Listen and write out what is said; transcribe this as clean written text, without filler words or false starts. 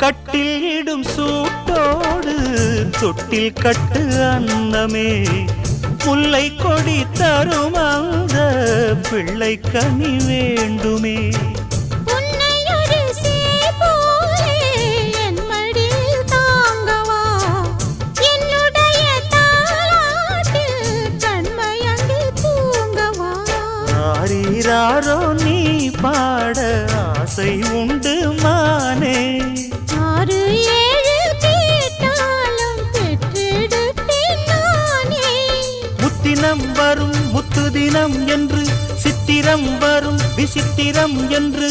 கட்டில் இடும் சூட்டோடு தொட்டில் கட்டு அன்னமே முல்லை கொடி தரும் அந்த பிள்ளை கனி வேண்டுமே ஆரீராரோ நீ பாட ஆசை உண்டு மானே 6 7 கேட்டாலும் பெற்றெடுப்பேன் நானே முத்தினம் வரும் முத்து தினம் என்று சித்திரம் வரும் விசித்திரம் என்று